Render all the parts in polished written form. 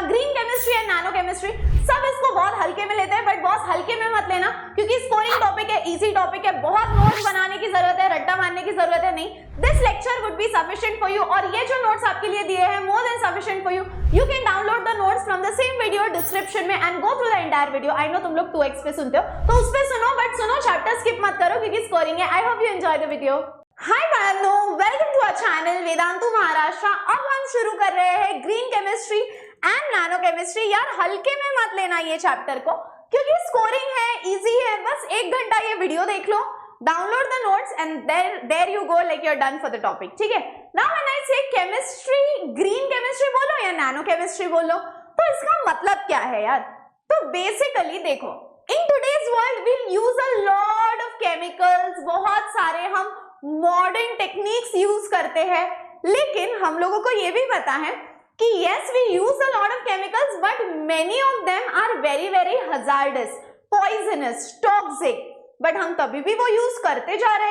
Green chemistry and nano chemistry, सब इसको बहुत हल्के में लेते हैं, बट बहुत हल्के में मत लेना क्योंकि स्कोरिंग टॉपिक है, इजी टॉपिक है, बहुत नोट्स बनाने की जरूरत है, रट्टा मारने की जरूरत है नहीं। This lecture would be sufficient for you, और ये जो नोट्स आपके लिए दिए हैं more than sufficient for you. You can download the notes from the same video description में and go through the entire video. I know तुम लोग 2x पे सुनते हो तो उस पे सुनो, बट सुनो चैप्टर स्किप मत करो क्योंकि स्कोरिंग है। I hope you enjoy the video. Hi बहनों, welcome to our channel Vedantu Maharashtra. अब हम शुरू कर रहे हैं green chemistry and nano chemistry. यार हल्के में मत लेना ये चैप्टर को क्योंकि स्कोरिंग है, इजी है, बस 1 घंटा ये वीडियो देख लो, download the notes and there you go, like you are done for the topic. ठीक है, नाउ व्हेन आई से केमिस्ट्री, ग्रीन केमिस्ट्री बोलो या नैनो केमिस्ट्री बोलो, तो इसका मतलब क्या है यार? तो बेसिकली देखो, in today's world we use a lot of chemicals, बहुत सारे हम मॉडर्न टेक्निक्स यूज करते हैं, लेकिन हम लोगों को ये भी पता है कि yes we use a lot of chemicals but many of them are very hazardous, poisonous, toxic, but हम तभी भी वो यूज करते जा रहे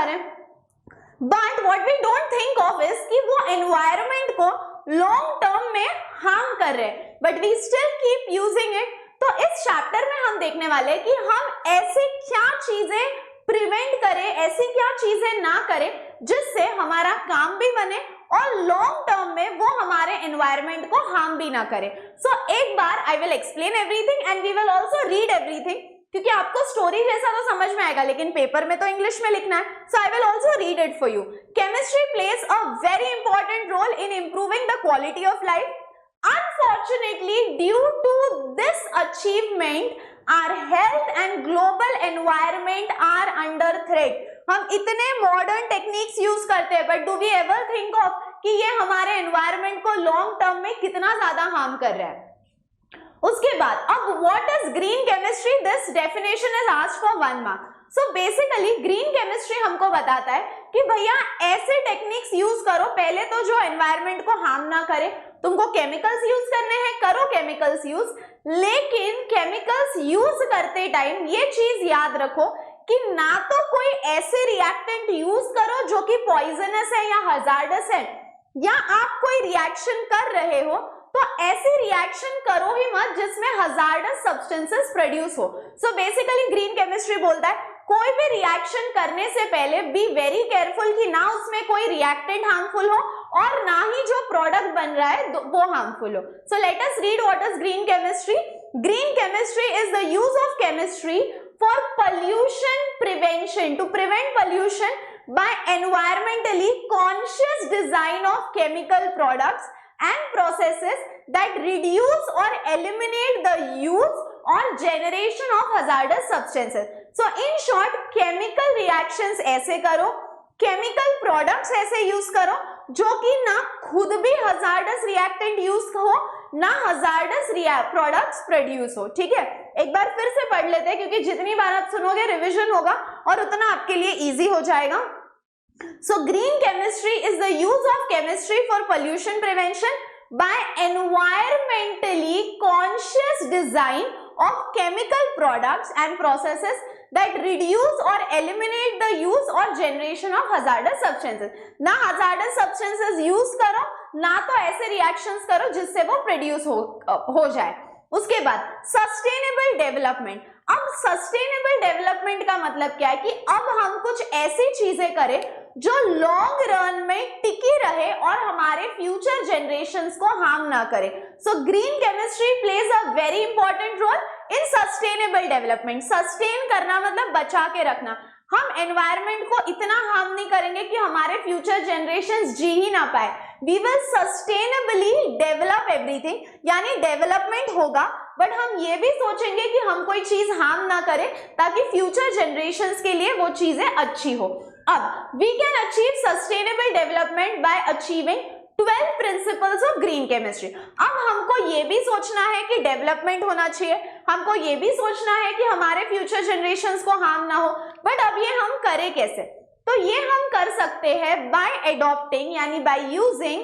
हैं। But what we don't think of is कि वो environment को long term में harm कर रहे हैं, but we still keep using it। तो इस चैप्टर में हम देखने वाले हैं कि हम ऐसी क्या चीजें प्रिवेंट करें, ऐसी क्या चीजें ना करें जिससे हमारा काम भी बने और लॉन्ग टर्म में वो हमारे एनवायरनमेंट को हार्म भी ना करे। सो एक बार I will explain everything and we will also read everything, क्योंकि आपको स्टोरी जैसा तो समझ में आएगा लेकिन पेपर में तो इंग्लिश में लिखना है। So I will also read it for you. Chemistry plays a very important role in improving the quality of life. Unfortunately, due to this achievement, our health and global environment are under threat. हम इतने modern techniques use करते हैं, but do we ever think of कि ये हमारे environment को long term में कितना ज्यादा हार्म कर रहा है? उसके बाद अब what is green chemistry? This definition is asked for 1 mark. So basically green chemistry हमको बताता है कि भैया ऐसे टेक्निक्स यूज करो, पहले तो जो एनवायरनमेंट को हार्म ना करे। तुमको केमिकल्स यूज करने हैं, करो केमिकल्स यूज, लेकिन केमिकल्स यूज करते टाइम ये चीज याद रखो कि ना तो कोई ऐसे रिएक्टेंट यूज करो जो कि पॉइजनस है या हजार्डस है, या आप कोई रिएक्शन कर रहे हो तो ऐसी रिएक्शन करो ही मत जिसमें हजार्डस सब्सटेंसेस प्रोड्यूस हो। सो बेसिकली ग्रीन केमिस्ट्री बोलता है कोई भी रिएक्शन करने से पहले बी वेरी केयरफुल कि ना उसमें कोई रिएक्टेंट हार्मफुल हो और ना ही जो प्रोडक्ट बन रहा है वो हार्मफुल हो। So let us read what is green chemistry. Green chemistry is the use of chemistry for pollution prevention, to prevent pollution by environmentally conscious design of chemical products and processes that reduce or eliminate the use or generation of hazardous substances. So in short, chemical reactions ऐसे करो, chemical products ऐसे use करो जो कि ना खुद भी hazardous reactant use हो, ना hazardous products प्रोड्यूस हो। ठीक है, एक बार फिर से पढ़ लेते हैं क्योंकि जितनी बार आप सुनोगे रिवीजन होगा और उतना आपके लिए इजी हो जाएगा। So green chemistry is the use of chemistry for pollution prevention by environmentally conscious design of chemical products and processes that reduce or eliminate the use or generation of hazardous substances। ना hazardous substances use करो, ना तो ऐसे reactions करो जिससे वो produce हो जाए। उसके बाद सस्टेनेबल डेवलपमेंट। अब सस्टेनेबल डेवलपमेंट का मतलब क्या है कि अब हम कुछ ऐसी चीजें करें जो लॉन्ग रन में टिकी रहे और हमारे फ्यूचर जनरेशंस को हार्म ना करे। So green chemistry plays a very important role in sustainable development. Sustain करना मतलब बचा के रखना। हम एनवायरनमेंट को इतना हार्म नहीं करेंगे कि हमारे फ्यूचर जनरेशंस जी ही ना पाए। We will sustainably develop everything, यानी डेवलपमेंट होगा बट हम ये भी सोचेंगे कि हम कोई चीज हार्म ना करें ताकि फ्यूचर जनरेशंस के लिए वो चीजें अच्छी हो। अब we can achieve sustainable development by achieving 12 principles of green chemistry. अब हमको ये भी सोचना है कि डेवलपमेंट होना चाहिए, हमको ये भी सोचना है कि हमारे फ्यूचर जनरेशंस को हार्म ना हो, बट अब ये हम करें कैसे? तो ये हम कर सकते हैं बाय एडॉप्टिंग, यानी by using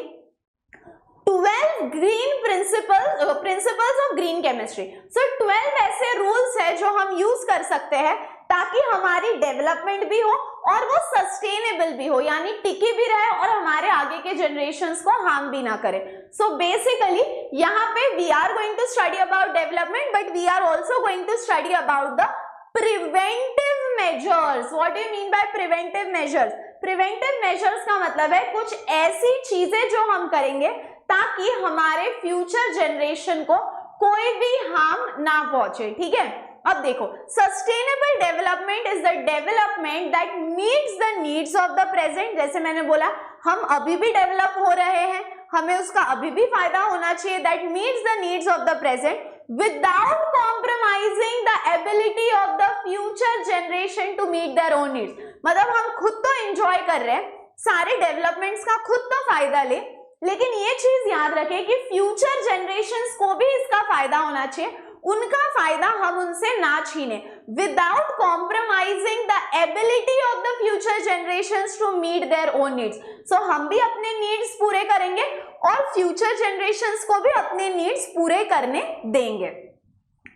12 green principles of green chemistry. So 12 ऐसे रूल्स है जो हम यूज कर सकते हैं ताकि हमारी डेवलपमेंट भी हो और वो सस्टेनेबल भी हो, यानी टिकी भी रहे और हमारे आगे के जनरेशंस को हार्म भी ना करे। सो बेसिकली यहाँ पे we are going to study about development, but we are also going to study about the preventive measures. What do you mean by preventive measures? Preventive measures का मतलब है कुछ ऐसी चीजें जो हम करेंगे ताकि हमारे फ्यूचर जनरेशन को कोई भी हार्म ना पहुंचे, ठीक है। अब देखो, sustainable development is the development that meets the needs of the present. जैसे मैंने बोला, हम अभी भी डेवलप हो रहे हैं, हमें उसका अभी भी फायदा होना चाहिए। That meets the needs of the present without compromising the ability of the future generation to meet their own needs. मतलब हम खुद तो एंजॉय कर रहे हैं, सारे डेवलपमेंट्स का खुद तो फायदा ले, लेकिन ये चीज याद रखें कि फ्यूचर जनरेशंस को भी इसका फायदा होना चाहिए, उनका फायदा हम उनसे ना छीने। Without compromising the ability of the future generations to meet their own needs. So हम भी अपने नीड्स पूरे करेंगे और फ्यूचर जनरेशंस को भी अपने नीड्स पूरे करने देंगे।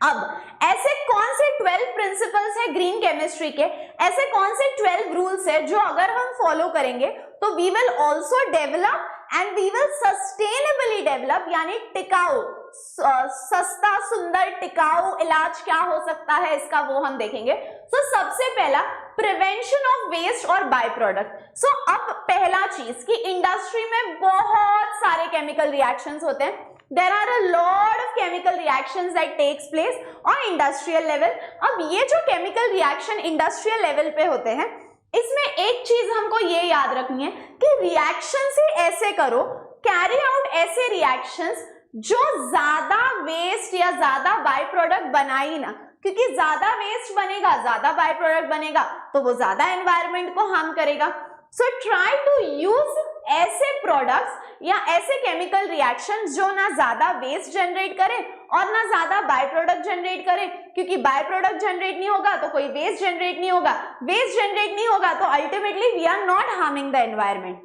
अब ऐसे कौन से 12 प्रिंसिपल्स है ग्रीन केमिस्ट्री के, ऐसे कौन से 12 रूल्स है जो अगर हम फॉलो करेंगे तो we will also develop and we will sustainably develop, यानी टिकाऊ, सस्ता, सुंदर, टिकाऊ इलाज क्या हो सकता है इसका, वो हम देखेंगे। सो सबसे पहला प्रिवेंशन ऑफ वेस्ट और बाय प्रोडक्ट। सो अब पहला चीज कि इंडस्ट्री में बहुत सारे केमिकल रिएक्शंस होते हैं। There are a lot of chemical reactions that takes place on industrial level. अब ये जो chemical reaction industrial level पे होते हैं, इसमें एक चीज हमको ये याद रखनी है कि reactions ही ऐसे करो, carry out ऐसे reactions जो ज्यादा वेस्ट या ज्यादा बाय प्रोडक्ट बनाई ना, क्योंकि ज्यादा वेस्ट बनेगा, ज्यादा बाय प्रोडक्ट बनेगा तो वो ज्यादा एनवायरमेंट को हार्म करेगा। सो ट्राई टू यूज ऐसे प्रोडक्ट्स या ऐसे केमिकल रिएक्शंस जो ना ज्यादा वेस्ट जनरेट करे और ना ज्यादा बाय प्रोडक्ट जनरेट करे, क्योंकि बाय प्रोडक्ट जनरेट नहीं होगा तो कोई वेस्ट जनरेट नहीं होगा, वेस्ट जनरेट नहीं होगा तो ultimately we are not harming the environment.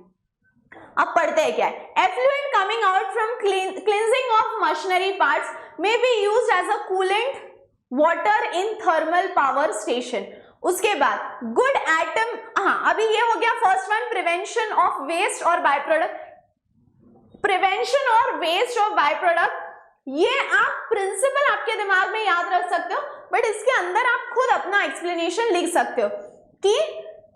अब पढ़ते हैं क्या है। Effluent coming out from cleansing of machinery parts may be used as a coolant water in thermal power station. उसके बाद गुड एटम, हाँ अभी ये हो गया first one, prevention of waste और बाय प्रोडक्ट। प्रिवेंशन और वेस्ट ऑफ बाय प्रोडक्ट, ये आप प्रिंसिपल आपके दिमाग में याद रख सकते हो, बट इसके अंदर आप खुद अपना एक्सप्लेनेशन लिख सकते हो कि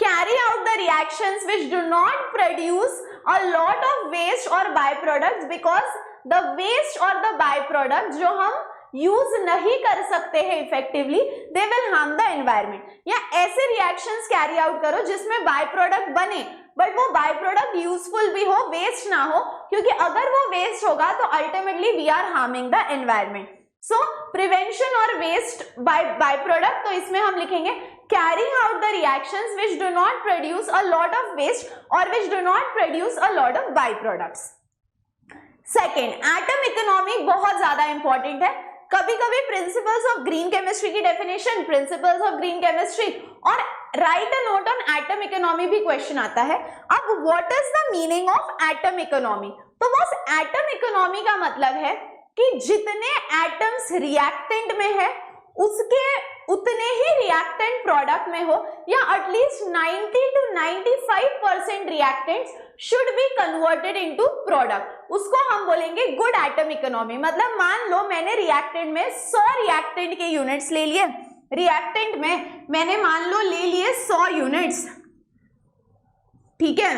carry out the reactions which do not produce a lot of waste or byproducts, because the waste or the byproduct जो हम यूज नहीं कर सकते हैं effectively, they will harm the environment. या ऐसे रिएक्शंस कैरी आउट करो जिसमें बाय प्रोडक्ट बने बट वो बाय प्रोडक्ट यूजफुल भी हो, वेस्ट ना हो, क्योंकि अगर वो वेस्ट होगा तो ultimately we are harming the environment. So prevention और वेस्ट बाय प्रोडक्ट, तो इसमें हम लिखेंगे carrying out the reactions which do not produce a lot of waste or which do not produce a lot of byproducts. Second, atom economy बहुत ज्यादा important है। कभी कभी प्रिंसिपल्स ऑफ ग्रीन केमिस्ट्री की definition, principles of green chemistry और write a note on atom economy भी question आता है। अब what is the meaning of atom economy? तो बस एटम इकोनॉमी का मतलब है कि जितने एटम्स रिएक्टेंट में है उसके उतने ही रिएक्टेंट प्रोडक्ट में हो, या at least 90 to 95% reactants should be converted into product. उसको हम बोलेंगे गुड एटम इकोनॉमी। मतलब मान लो मैंने रिएक्टेंट में 100 रिएक्टेंट के यूनिट्स ले लिए, रिएक्टेंट में मैंने मान लो ले लिए 100 यूनिट्स, ठीक है,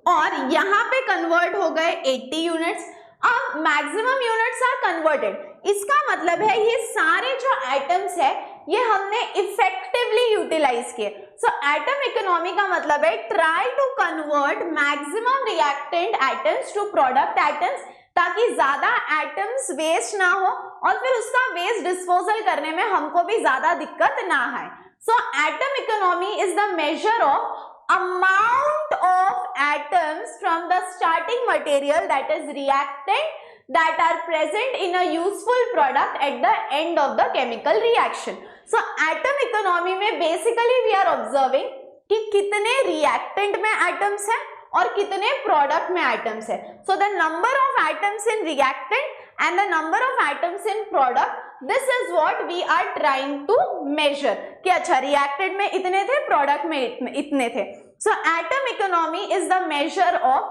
और यहां पे कन्वर्ट हो गए 80 यूनिट्स। अब मैक्सिमम यूनिट्स आर कन्वर्टेड, इसका मतलब है ये सारे जो एटम्स है ये हमने इफेक्टिवली यूटिलाइज किए। सो एटम इकोनॉमी का मतलब है try to convert maximum reactant atoms to product atoms, ताकि ज्यादा एटम्स वेस्ट ना हो और फिर उसका वेस्ट डिस्पोजल करने में हमको भी ज्यादा दिक्कत ना आए। So atom economy is the measure of amount of atoms from the starting material, that is reactant, that are present in a useful product at the end of the chemical reaction. So atom economy में basically we are observing कि कितने reactant में atoms हैं और कितने product में atoms है। So the number of atoms in reactant and the number of atoms in product, this is what we are trying to measure कि अच्छा reactant में इतने थे, product में इतने थे. So atom economy is the measure of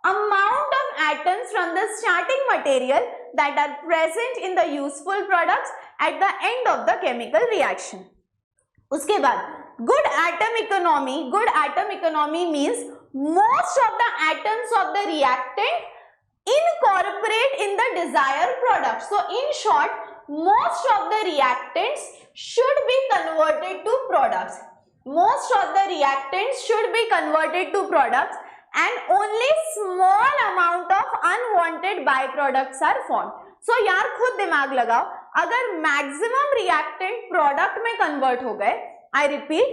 amount of atoms from the starting material that are present in the useful products at the end of the chemical reaction. उसके बाद good atom economy means most of the atoms of the reactant incorporate in the desired product. So in short, most of the reactants should be converted to products. Most of the reactants should be converted to products and only small amount of unwanted byproducts are formed. So यार खुद दिमाग लगाओ, अगर maximum reactant product में convert हो गए, I repeat,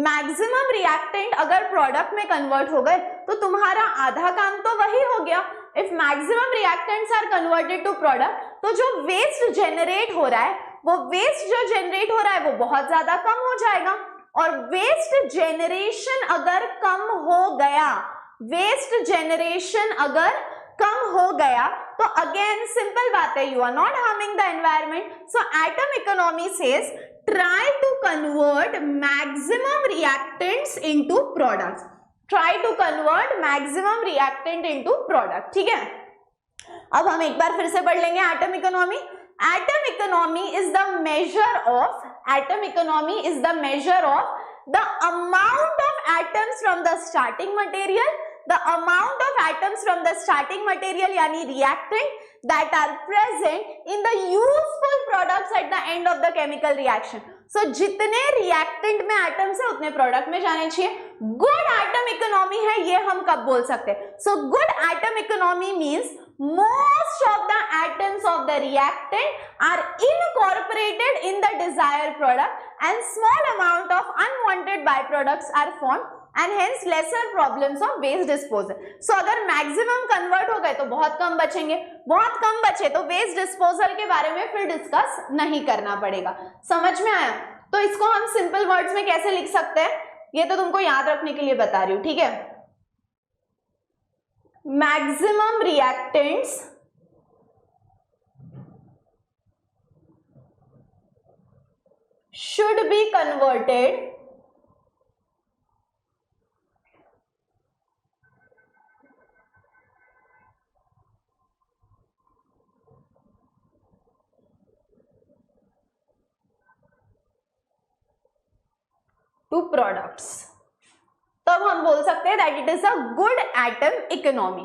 maximum reactant अगर product में कन्वर्ट हो गए तो तुम्हारा आधा काम तो वही हो गया. If maximum reactants are converted to product, तो जो वेस्ट जनरेट हो रहा है, वो वेस्ट जो जनरेट हो रहा है वो बहुत ज्यादा कम हो जाएगा. और वेस्ट जनरेशन अगर कम हो गया, वेस्ट जनरेशन अगर कम हो गया तो अगेन सिंपल बात है, you are not harming the environment. So atom economy says try to convert maximum reactants into products. Try to convert maximum reactant into product. ठीक है, अब हम एक बार फिर से पढ़ लेंगे atom economy. Atom economy is the measure of, atom economy is the measure of the amount of atoms from the starting material, the amount of atoms from the starting material यानी reactant that are present in the useful products at the end of the chemical reaction. So जितने reactant में atoms है उतने product में जाने चाहिए. Good atom economy है, ये हम कब बोल सकते हैं? So good atom economy means most of the atoms of the reactant are incorporated in the desired product and small amount of unwanted byproducts are formed and hence lesser problems of waste disposal. So अगर maximum convert हो गए तो बहुत कम बचेंगे, बहुत कम बचे तो waste disposal के बारे में फिर डिस्कस नहीं करना पड़ेगा. समझ में आया? तो इसको हम सिंपल वर्ड्स में कैसे लिख सकते हैं, ये तो तुमको याद रखने के लिए बता रही हूँ. ठीक है, maximum reactants should be converted to products. तब हम बोल सकते हैं that it is a good atom economy.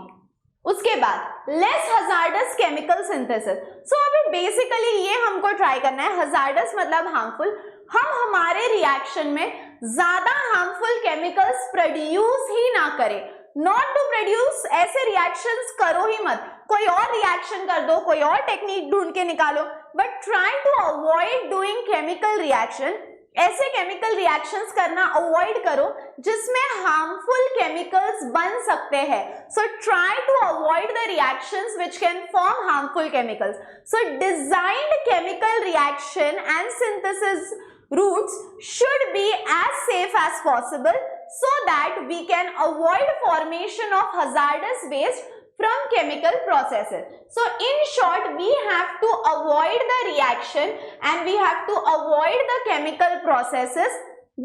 उसके बाद लेस हजार्डस केमिकल सिंथेसिस. सो अभी बेसिकली ये हमको ट्राई करना है. हजार्डस मतलब हार्मफुल. हम हमारे रिएक्शन में ज्यादा हार्मफुल केमिकल्स प्रोड्यूस ही ना करें. नॉट टू प्रोड्यूस, ऐसे रिएक्शंस करो ही मत. कोई और रिएक्शन कर दो, कोई और टेक्निक ढूंढ के निकालो, but try to avoid doing chemical reaction. ऐसे केमिकल रिएक्शंस करना अवॉइड करो जिसमें हार्मफुल केमिकल्स बन सकते हैं. So try to avoid the reactions which can form harmful chemicals. So designed chemical reaction and synthesis routes should be as safe as possible so that we can avoid formation of hazardous waste from chemical processes. So in short, we have to avoid the reaction and we have to avoid the chemical processes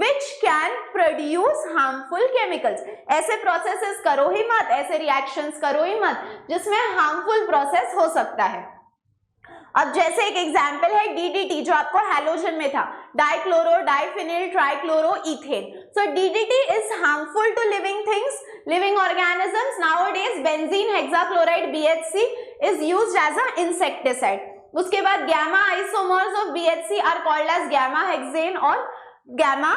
which can produce harmful chemicals. ऐसे processes करो ही मत, ऐसे reactions करो ही मत जिसमें harmful process हो सकता है. अब जैसे एक एग्जाम्पल है DDT जो आपको हैलोजन में था, dichlorodiphenyltrichloroethane. So DDT is harmful to living things, living organisms. Nowadays benzene hexachloride BHC is used as a insecticide. उसके बाद gamma isomers of BHC are called as gamma hexane और gamma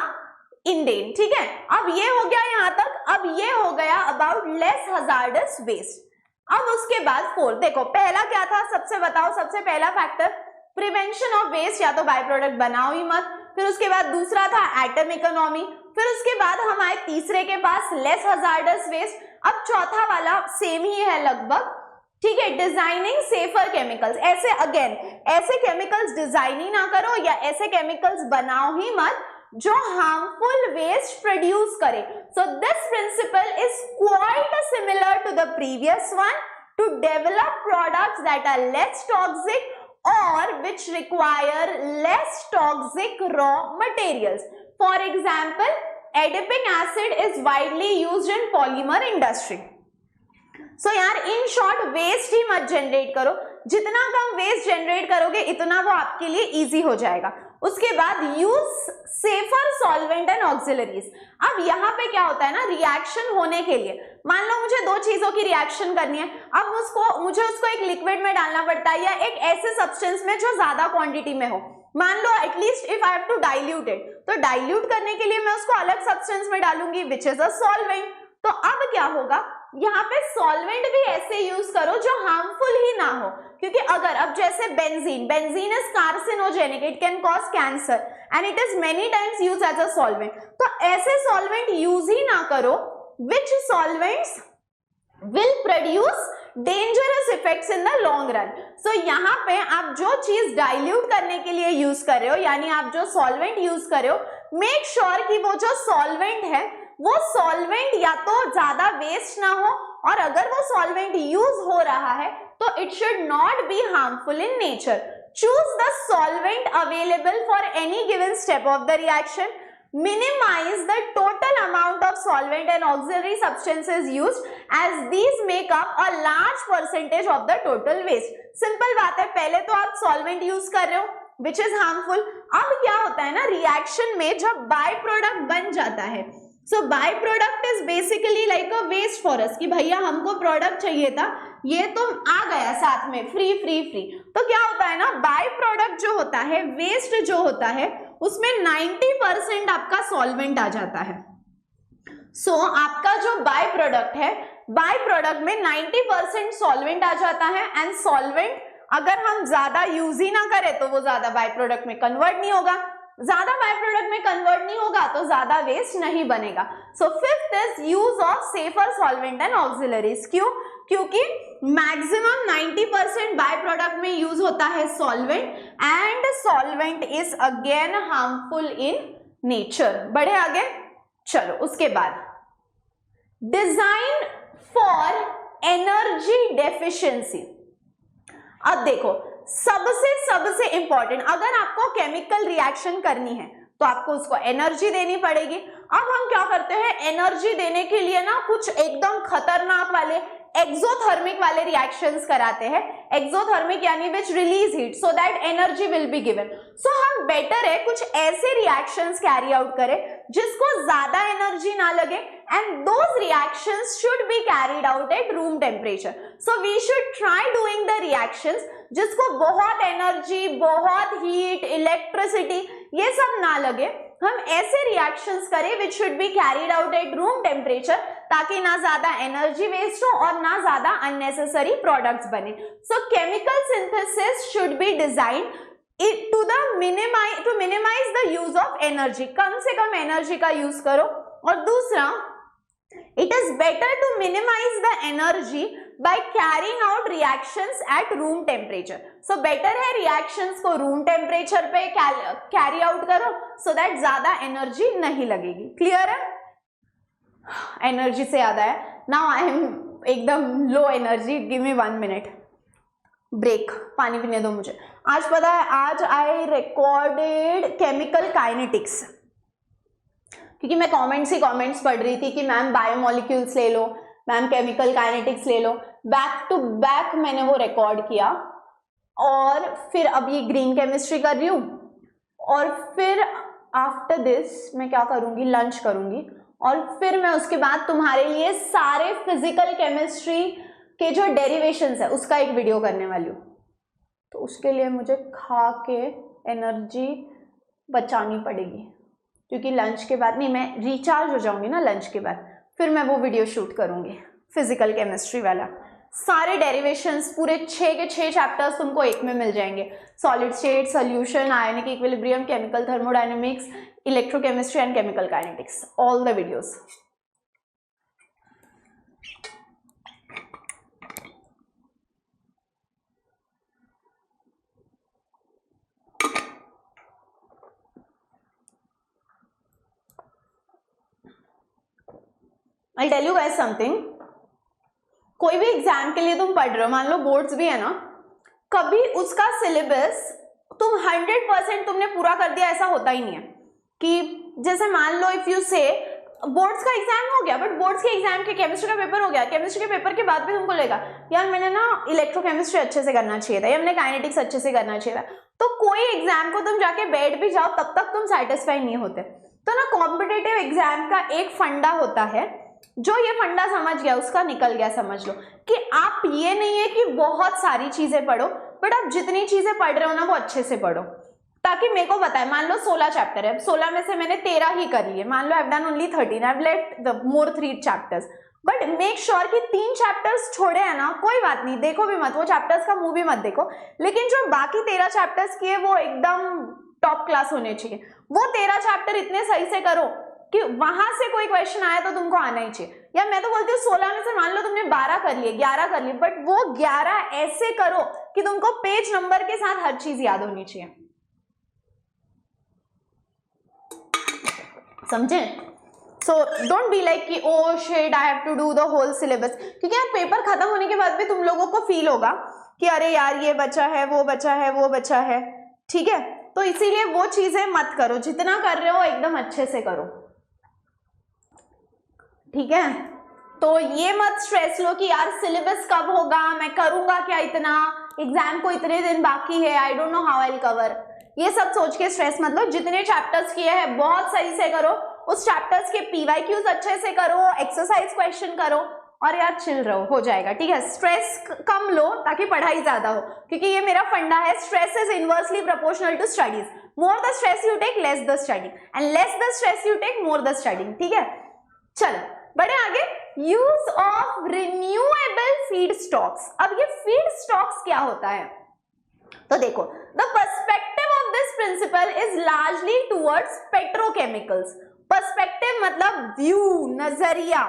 indane. ठीक है, अब ये हो गया यहाँ तक. अब ये हो गया अबाउट लेस हजार्डस वेस्ट. अब उसके बाद फोर्थ देखो, पहला क्या था सबसे बताओ, सबसे पहला फैक्टर प्रिवेंशन ऑफ वेस्ट, या तो बाय प्रोडक्ट बनाओ ही मत. फिर उसके बाद दूसरा था एटम इकोनॉमी. फिर उसके बाद हम आए तीसरे के पास लेस हजार्डस वेस्ट. अब चौथा वाला सेम ही है लगभग. ठीक है, डिजाइनिंग सेफर केमिकल्स. ऐसे अगेन ऐसे केमिकल्स डिजाइन ही ना करो या ऐसे केमिकल्स बनाओ ही मत जो हार्मफुल वेस्ट प्रोड्यूस करे. So this principle is quite similar to the previous one to develop products that are less toxic or which require less toxic raw materials. For example, adipic acid is widely used in polymer industry. सो यार in short waste ही मत generate करो, जितना कम waste generate करोगे इतना वो आपके लिए easy हो जाएगा. उसके बाद use safer solvent and auxiliaries. अब यहाँ पे क्या होता है ना, रिएक्शन होने के लिए मान लो मुझे दो चीजों की रिएक्शन करनी है, अब मुझे उसको एक लिक्विड में डालना पड़ता है या एक ऐसे सब्सटेंस में जो ज्यादा क्वांटिटी में हो. मान लो at least if I have to dilute it, तो डाइल्यूट करने के लिए मैं उसको अलग सब्सटेंस में डालूंगी विच इज अ सॉल्वेंट. तो अब क्या होगा, यहाँ पे सॉल्वेंट भी ऐसे यूज करो जो हार्मफुल ही ना हो, क्योंकि अगर अब जैसे benzene is carcinogenic, it can cause cancer and it is many times use as a solvent. तो ऐसे सॉल्वेंट यूज ही ना करो which solvents will produce dangerous effects in the long run. So यहाँ पे आप जो चीज डाइल्यूट करने के लिए यूज कर रहे हो, यानी आप जो सॉल्वेंट यूज कर रहे हो, मेक श्योर कि वो जो सॉल्वेंट है वो सॉल्वेंट या तो ज्यादा वेस्ट ना हो, और अगर वो सॉल्वेंट यूज हो रहा है तो it should not be harmful in nature. Choose the solvent available for any given step of the reaction. Minimize the total amount of solvent and auxiliary substances used, as these make up a large percentage of the total waste. Simple बात है, पहले तो आप solvent use कर रहे हो which is harmful. अब क्या होता है ना, reaction में जब बाय प्रोडक्ट बन जाता है, so by product is basically like a waste for us, कि भैया हमको प्रोडक्ट चाहिए था, ये तो आ गया साथ में फ्री. तो क्या होता है ना, बाय प्रोडक्ट जो होता है, वेस्ट जो होता है, उसमें 90% आपका सॉल्वेंट आ जाता है. सो आपका जो बाय प्रोडक्ट है, बाय प्रोडक्ट में 90% सॉल्वेंट आ जाता है, एंड सॉल्वेंट अगर हम ज्यादा यूज ही ना करें तो वो ज्यादा बाय प्रोडक्ट में कन्वर्ट नहीं होगा, ज्यादा बाय प्रोडक्ट में कन्वर्ट नहीं होगा तो ज्यादा वेस्ट नहीं बनेगा. So fifth is use of safer solvent and auxiliaries. क्यों? क्योंकि मैक्सिमम 90% बाय प्रोडक्ट में यूज होता है solvent, and solvent is again harmful in nature. बढ़े आगे, चलो उसके बाद डिजाइन फॉर एनर्जी डेफिशिएंसी. अब देखो सबसे इंपॉर्टेंट, अगर आपको केमिकल रिएक्शन करनी है तो आपको उसको एनर्जी देनी पड़ेगी. अब हम क्या करते हैं, एनर्जी देने के लिए ना कुछ एकदम खतरनाक वाले एक्सोथर्मिक वाले रिएक्शंस कराते हैं. एक्सोथर्मिक यानी which release heat so that energy will be given. So हम बेटर है कुछ ऐसे रिएक्शंस कैरी आउट करें जिसको ज्यादा एनर्जी ना लगे, and those reactions should be carried out at room temperature. So we should try doing the reactions जिसको बहुत एनर्जी, बहुत हीट, इलेक्ट्रिसिटी ये सब ना लगे. हम ऐसे रिएक्शंस करें which should be carried out at room temperature, ताकि ना ज्यादा एनर्जी वेस्ट हो और ना ज्यादा अननेसेसरी प्रोडक्ट्स बने. So chemical synthesis should be design to minimise the use of energy. कम से कम एनर्जी का यूज करो. और दूसरा, it is better to minimize the energy by carrying out reactions at room temperature. So better है reactions को room temperature पे carry out करो so that ज्यादा energy नहीं लगेगी. Clear है? Energy से याद आया, now I am एकदम low energy, give me 1 minute break, पानी पीने दो मुझे. आज पता है, आज I recorded chemical kinetics, क्योंकि मैं कमेंट्स पढ़ रही थी कि मैम बायोमोलिक्यूल्स ले लो, मैम केमिकल काइनेटिक्स ले लो. बैक टू बैक मैंने वो रिकॉर्ड किया, और फिर अब ये ग्रीन केमिस्ट्री कर रही हूँ, और फिर आफ्टर दिस मैं क्या करूँगी, लंच करूँगी, और फिर मैं उसके बाद तुम्हारे लिए सारे फिजिकल केमिस्ट्री के जो डेरिवेशंस है उसका एक वीडियो करने वाली हूँ. तो उसके लिए मुझे खा के एनर्जी बचानी पड़ेगी, क्योंकि लंच के बाद नहीं, मैं रिचार्ज हो जाऊंगी ना लंच के बाद, फिर मैं वो वीडियो शूट करूंगी फिजिकल केमिस्ट्री वाला. सारे डेरिवेशंस पूरे 6 के 6 चैप्टर्स तुमको एक में मिल जाएंगे. Solid state, solution, ionic equilibrium, chemical thermodynamics, electrochemistry and chemical kinetics, all the videos. I'll tell you guys something. कोई भी एग्जाम के लिए तुम पढ़ रहे हो, मान लो बोर्ड्स भी है ना, कभी उसका सिलेबस तुम 100% तुमने पूरा कर दिया ऐसा होता ही नहीं है। कि जैसे मान लो इफ यू से बोर्ड्स का एग्जाम हो गया, बट बोर्ड्स के एग्जाम के केमिस्ट्री का पेपर हो गया, केमिस्ट्री के पेपर के बाद भी तुमको लेगा यार मैंने ना इलेक्ट्रोकेमिस्ट्री अच्छे से करना चाहिए था या मैंने काइनेटिक्स अच्छे से करना चाहिए था, तो कोई एग्जाम को तुम जाके बैठ भी जाओ तब तक तुम सेटिस्फाई नहीं होते। तो ना कॉम्पिटेटिव एग्जाम का एक फंडा होता है, जो ये फंडा समझ गया उसका निकल गया, समझ लो कि आप ये नहीं है कि बहुत सारी चीजें पढ़ो, बट आप जितनी चीजें पढ़ रहे हो ना वो अच्छे से पढ़ो, ताकि मेरे को बताए मान लो 16 चैप्टर है, 16 में से मैंने 13 ही कर लिए, मान लो I have done only 13, I have left the more 3 chapters, but make sure कि 3 चैप्टर्स छोड़े हैं ना, कोई बात नहीं, देखो भी मत, वो चैप्टर्स का मुंह भी मत देखो, लेकिन जो बाकी 13 चैप्टर्स किए वो एकदम टॉप क्लास होने चाहिए। वो 13 चैप्टर इतने सही से करो कि वहां से कोई क्वेश्चन आया तो तुमको आना ही चाहिए। या मैं तो बोलती हूँ 16 में से मान लो तुमने 12 कर लिए, 11 कर लिए, बट वो 11 ऐसे करो कि तुमको पेज नंबर के साथ हर चीज याद होनी चाहिए, समझे? सो डोंट बी लाइक कि oh shit I have to do the whole syllabus, क्योंकि यार पेपर खत्म होने के बाद भी तुम लोगों को फील होगा कि अरे यार ये बचा है, वो बचा है, वो बचा है, ठीक है? तो इसीलिए वो चीजें मत करो, जितना कर रहे हो एकदम अच्छे से करो, ठीक है? तो ये मत स्ट्रेस लो कि यार सिलेबस कब होगा, मैं करूंगा क्या, इतना एग्जाम को इतने दिन बाकी है, I don't know how I will cover, ये सब सोच के स्ट्रेस मत लो। जितने चैप्टर्स किए हैं बहुत सही से करो, उस चैप्टर्स के पीवाईक्यूज अच्छे से करो, एक्सरसाइज क्वेश्चन करो और यार चिल रहो, हो जाएगा, ठीक है? स्ट्रेस कम लो ताकि पढ़ाई ज्यादा हो, क्योंकि ये मेरा फंडा है, stress is inversely proportional to studies, more the stress you take less the study and less the stress you take more the study, ठीक है? चलो बढ़े आगे। Use of renewable feed stocks. अब ये फीड स्टॉक्स क्या होता है, तो देखो the perspective of this principle is largely towards petrochemicals. Perspective मतलब व्यू, नजरिया।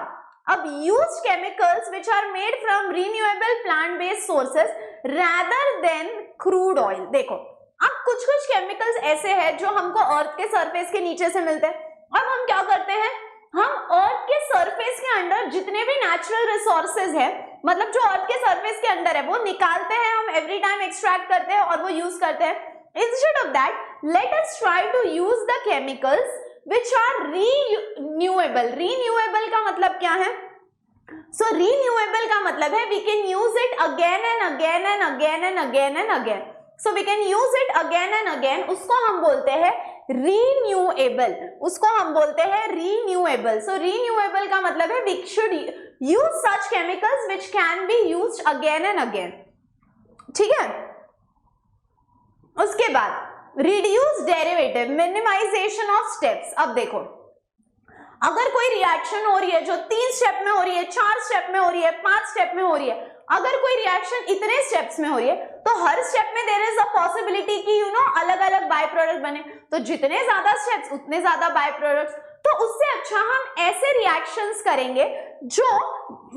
अब used chemicals which are made from renewable plant based sources rather than crude oil. देखो अब कुछ कुछ केमिकल्स ऐसे हैं जो हमको अर्थ के सरफेस के नीचे से मिलते हैं, अब हम क्या करते हैं, हम अर्थ के सरफेस के अंदर जितने भी नेचुरल रिसोर्सेज है, मतलब जो अर्थ के सरफेस के अंदर है, वो निकालते हैं, हम एवरी टाइम एक्सट्रैक्ट करते हैं और वो यूज करते हैं। Instead of that let us try to use the chemicals which are renewable. Renewable का मतलब क्या है? सो रीन्यूएबल का मतलब है we can use it again and again and again and again and again, so we can use it again and again, उसको हम बोलते हैं रीन्यूएबल, उसको हम बोलते हैं रीन्यूएबल। सो रीन्यूएबल का मतलब है we should use such chemicals which can be used again and again, ठीक है? उसके बाद reduce derivative, minimization of steps. अब देखो अगर कोई रिएक्शन हो रही है जो 3 स्टेप में हो रही है, 4 स्टेप में हो रही है, 5 स्टेप में हो रही है, अगर कोई रिएक्शन इतने स्टेप्स में हो रही है तो हर स्टेप में देयर इज अ पॉसिबिलिटी कि यू नो अलग अलग बाय प्रोडक्ट बने, तो जितने ज्यादा स्टेप्स उतने ज्यादा बाय प्रोडक्ट्स। तो उससे अच्छा हम ऐसे रिएक्शंस करेंगे जो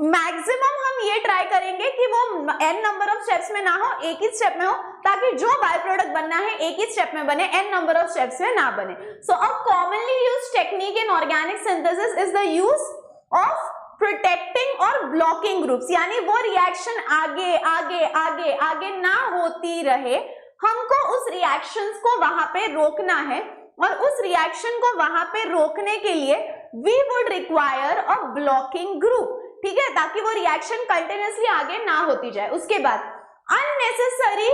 मैक्सिमम हम ये ट्राई करेंगे कि वो n नंबर ऑफ स्टेप्स में ना हो, एक ही स्टेप में हो, ताकि जो बाय प्रोडक्ट बनना है एक ही स्टेप में बने, n नंबर ऑफ स्टेप्स में ना बने। So a commonly used technique in organic synthesis is the use of protecting और ब्लॉकिंग ग्रुप्स, यानी वो रिएक्शन आगे आगे आगे आगे ना होती रहे, हमको उस रिएक्शंस को वहां पे रोकना है, और उस रिएक्शन को वहां पे रोकने के लिए we would require a blocking group, ठीक है, ताकि वो रिएक्शन कंटिन्यूअसली आगे ना होती जाए। उसके बाद अननेसेसरी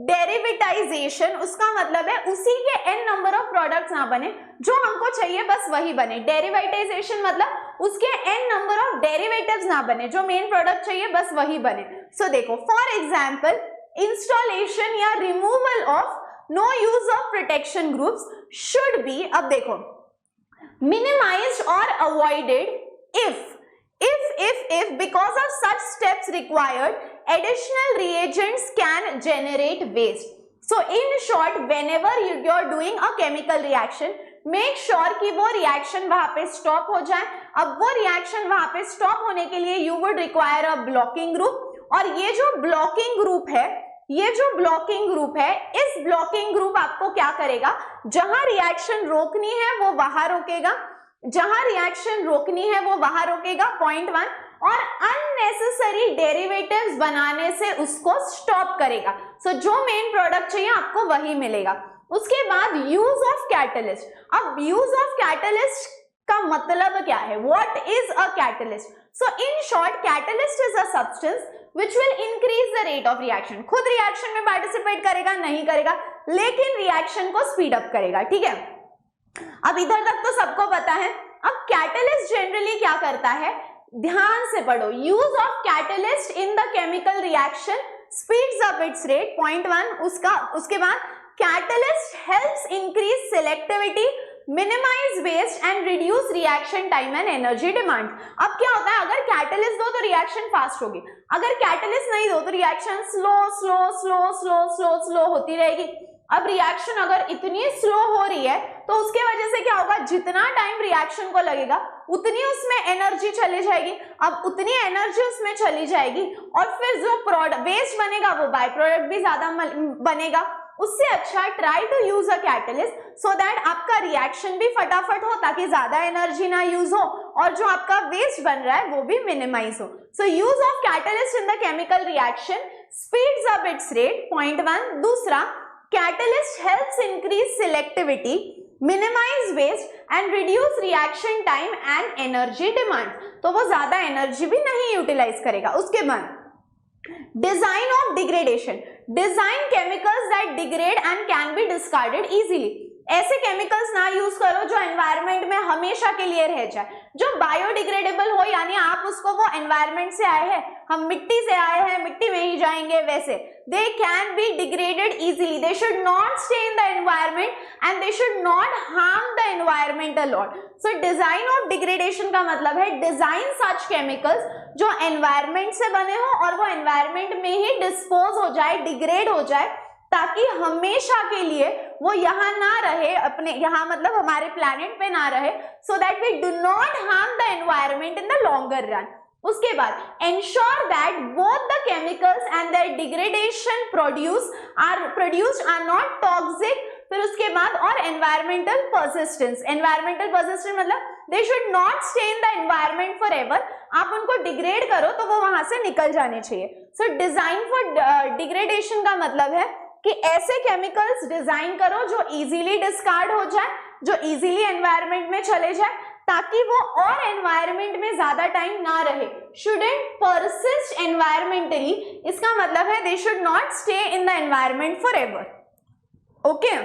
डेरिवेटाइजेशन, उसका मतलब है उसी के n नंबर ऑफ प्रोडक्ट्स ना बने, जो हमको चाहिए बस वही बने। डेरिवेटाइजेशन मतलब उसके n नंबर ऑफ डेरिवेटिव्स ना बने, जो मेन प्रोडक्ट चाहिए बस वही बने। सो देखो फॉर एग्जांपल इंस्टॉलेशन या removal of no use of protection groups should be, अब देखो, मिनिमाइज्ड और avoided if because of such steps required additional reagents can generate waste. So in short, whenever you are doing a chemical reaction, make sure कि वो reaction वहां पे stop हो जाए। अब वो reaction वहां पे stop होने के लिए you would require a blocking group, और ये जो blocking group है, ये जो ब्लॉकिंग ग्रुप है, इस ब्लॉकिंग ग्रुप आपको क्या करेगा, जहां रिएक्शन रोकनी है वो वहां रोकेगा, जहां रिएक्शन रोकनी है वो वहां रोकेगा, पॉइंट 1, और अननेसेसरी डेरिवेटिव्स बनाने से उसको स्टॉप करेगा। सो जो मेन प्रोडक्ट चाहिए आपको वही मिलेगा। उसके बाद यूज ऑफ कैटलिस्ट। अब यूज ऑफ कैटलिस्ट का मतलब क्या है? What is a catalyst? So in short, catalyst is a substance which will increase the rate of reaction। खुद रिएक्शन में पार्टिसिपेट करेगा नहीं करेगा, लेकिन रिएक्शन को स्पीड अप करेगा। ठीक है, अब इधर तक तो सबको पता है। अब कैटलिस्ट जनरली क्या करता है, ध्यान से पढ़ो। Use of catalyst in the chemical reaction speeds up its rate, point 1। उसके बाद catalyst helps increase selectivity, minimise waste and reduce reaction time and energy demand. अब क्या होता है, अगर कैटलिस्ट दो तो रिएक्शन फास्ट होगी, अगर कैटलिस्ट नहीं दो तो reaction slow slow slow slow slow slow होती रहेगी। अब रिएक्शन अगर इतनी स्लो हो रही है तो उसके वजह से क्या होगा, जितना टाइम रिएक्शन को लगेगा उतनी उसमें एनर्जी चली जाएगी। अब उतनी एनर्जी उसमें चली जाएगी और फिर जो प्रोडक्ट वेस्ट बनेगा वो बाय प्रोडक्ट भी ज्यादा बनेगा। उससे अच्छा try to use a catalyst so that आपका रिएक्शन भी फटाफट हो, ताकि ज्यादा एनर्जी ना यूज हो और जो आपका वेस्ट बन रहा है वो भी मिनिमाइज हो। So use of catalyst in the chemical reaction speeds up its rate, point 1। दूसरा, catalyst helps increase selectivity, minimise waste and reduce reaction time and energy demand. तो वो ज्यादा एनर्जी भी नहीं यूटिलाइज करेगा। उसके बाद design of degradation. Design chemicals that degrade and can be discarded easily. ऐसे केमिकल्स ना यूज करो जो एनवायरनमेंट में हमेशा के लिए रह जाए, जो बायोडिग्रेडेबल हो, यानी आप उसको, वो एनवायरनमेंट से आए हैं, हम मिट्टी से आए हैं, मिट्टी में ही जाएंगे, वैसे they can be degraded easily. They should not stay in the environment and they should not harm the environment a lot. So design of degradation का मतलब है डिजाइन सच केमिकल्स जो एनवायरनमेंट से बने हो और वो एनवायरनमेंट में ही डिस्पोज हो जाए, डिग्रेड हो जाए, ताकि हमेशा के लिए वो यहाँ ना रहे, अपने यहाँ मतलब हमारे प्लैनेट पे ना रहे, so that we do not harm the environment in the longer run. उसके बाद ensure that both the chemicals and their degradation produced are not toxic. फिर उसके बाद और एनवायरमेंटल परसिस्टेंस। एनवायरमेंटल परसिस्टेंस मतलब they should not stay in the environment forever. आप उनको degrade करो तो वो वहां से निकल जाने चाहिए। सो डिजाइन फॉर डिग्रेडेशन का मतलब है कि ऐसे केमिकल्स डिजाइन करो जो इजीली डिस्कार्ड हो जाए, जो इजीली एनवायरनमेंट में चले जाए, ताकि वो और एनवायरनमेंट में ज्यादा टाइम ना रहे। शुडंट परसिस्ट एनवायरमेंटली, इसका मतलब है दे should not stay in the environment for ever. Okay,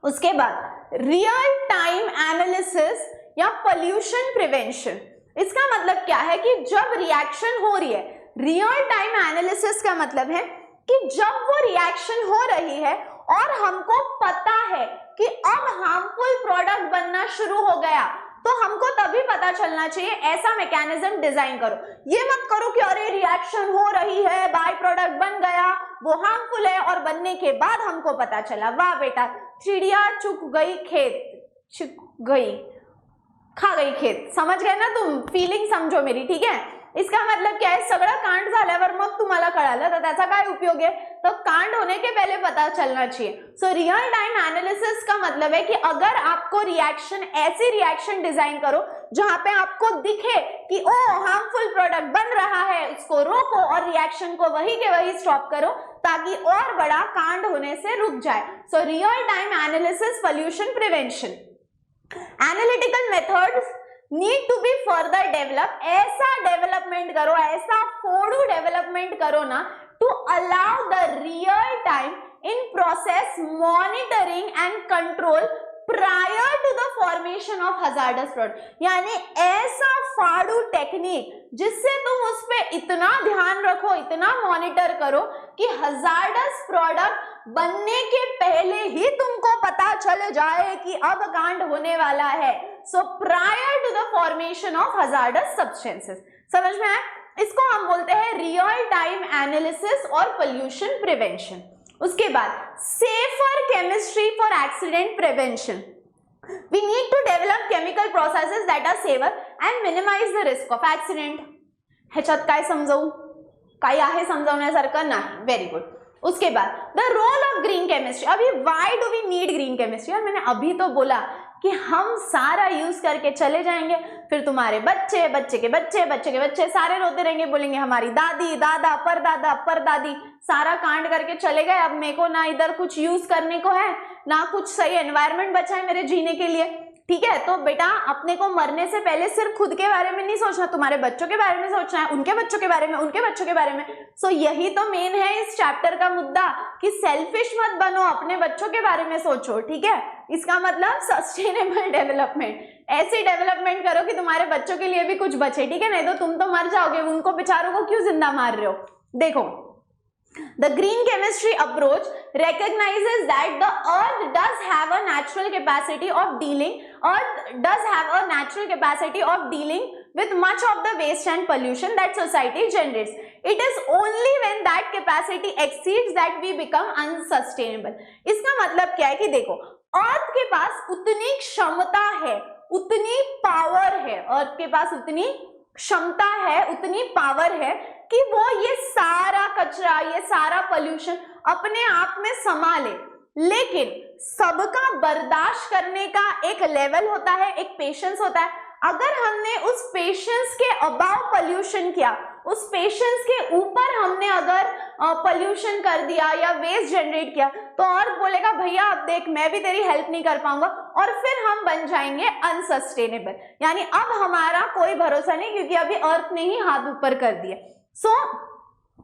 उसके बाद रियल टाइम एनालिसिस या पोल्यूशन प्रिवेंशन। इसका मतलब क्या है कि जब रिएक्शन हो रही है, रियल टाइम एनालिसिस का मतलब है कि जब वो रिएक्शन हो रही है और हमको पता है कि अब हार्मफुल प्रोडक्ट बनना शुरू हो गया, तो हमको तभी पता चलना चाहिए। ऐसा मैकेनिज्म डिजाइन करो। ये मत करो कि अरे रिएक्शन हो रही है, बाय प्रोडक्ट बन गया, वो हार्मफुल है, और बनने के बाद हमको पता चला, वाह बेटा चिड़िया चुग गई खेत, चुग गई, खा गई खेत। समझ गए ना तुम? फीलिंग समझो मेरी, ठीक है? इसका मतलब क्या आहे, सगळं कांड झाल्यावर मग तुम्हाला कळालं तर त्याचा काय उपयोग आहे? तो कांड होने के पहले पता चलना चाहिए। सो रियल टाइम एनालिसिस का मतलब है कि अगर आपको रिएक्शन, ऐसी रिएक्शन डिजाइन करो जहां पे आपको दिखे कि ओ हार्मफुल प्रोडक्ट बन रहा है, उसको रोको और रिएक्शन को वही के वही स्टॉप करो, ताकि और बड़ा कांड होने से रुक जाए। So real time analysis, pollution prevention. Analytical methods need to be further develop. ऐसा डेवलपमेंट करो, ऐसा फोड़ू डेवलपमेंट करो ना, to allow the real time in process monitoring and control prior to the formation of hazardous product. यानी ऐसा फाड़ू technique जिससे तुम उस पर इतना ध्यान रखो, इतना मॉनिटर करो कि हजार्डस प्रोडक्ट बनने के पहले ही तुमको पता चल जाए कि अब कांड होने वाला है। So prior to the formation of hazardous substances. समझ में आया? इसको हम बोलते हैं रियल टाइम एनालिसिस और पोल्यूशन प्रिवेंशन। उसके बाद safer chemistry for accident prevention. We need to develop chemical processes that are safer and minimise the risk of accident. ह्याच्यात काय समजावू? काही आहे समजावण्यासारखं? नाही। Very good. उसके बाद the role of green chemistry. अभी why do we need green chemistry? मैंने अभी तो बोला कि हम सारा यूज करके चले जाएंगे, फिर तुम्हारे बच्चे, बच्चे के बच्चे, बच्चे के बच्चे सारे रोते रहेंगे, बोलेंगे हमारी दादी, दादा, परदादी सारा कांड करके चले गए, अब मेरे को ना इधर कुछ यूज करने को है, ना कुछ सही एनवायरनमेंट बचा है मेरे जीने के लिए। ठीक है, तो बेटा अपने को मरने से पहले सिर्फ खुद के बारे में नहीं सोचना, तुम्हारे बच्चों के बारे में सोचना है, उनके बच्चों के बारे में, उनके बच्चों के बारे में। सो यही तो मेन है इस चैप्टर का मुद्दा कि सेल्फिश मत बनो, अपने बच्चों के बारे में सोचो। ठीक है, इसका मतलब सस्टेनेबल डेवलपमेंट, ऐसी डेवलपमेंट करो कि तुम्हारे बच्चों के लिए भी कुछ बचे। ठीक है, नहीं तो तुम तो मर जाओगे, उनको बेचारों को क्यों जिंदा मार रहे हो। देखो, the green chemistry approach recognizes that the earth does have a natural capacity of dealing with much of the waste and pollution that society generates. It is only when that capacity exceeds that we become unsustainable. इसका मतलब क्या है कि देखो, अर्थ के पास उतनी क्षमता है, उतनी पावर है, अर्थ के पास उतनी क्षमता है, उतनी पावर है कि वो ये सारा कचरा, ये सारा पोल्यूशन अपने आप में समा ले। लेकिन सबका बर्दाश्त करने का एक लेवल होता है, एक पेशेंस होता है। अगर हमने उस पेशेंस के अबाव पोल्यूशन किया, उस पेशेंस के ऊपर हमने अगर पोल्यूशन कर दिया या वेस्ट जनरेट किया, तो और बोलेगा भैया अब देख मैं भी तेरी हेल्प नहीं कर पाऊंगा, और फिर हम बन जाएंगे अनसस्टेनेबल। यानी अब हमारा कोई भरोसा नहीं, क्योंकि अभी अर्थ ने ही हाथ ऊपर कर दिए। सो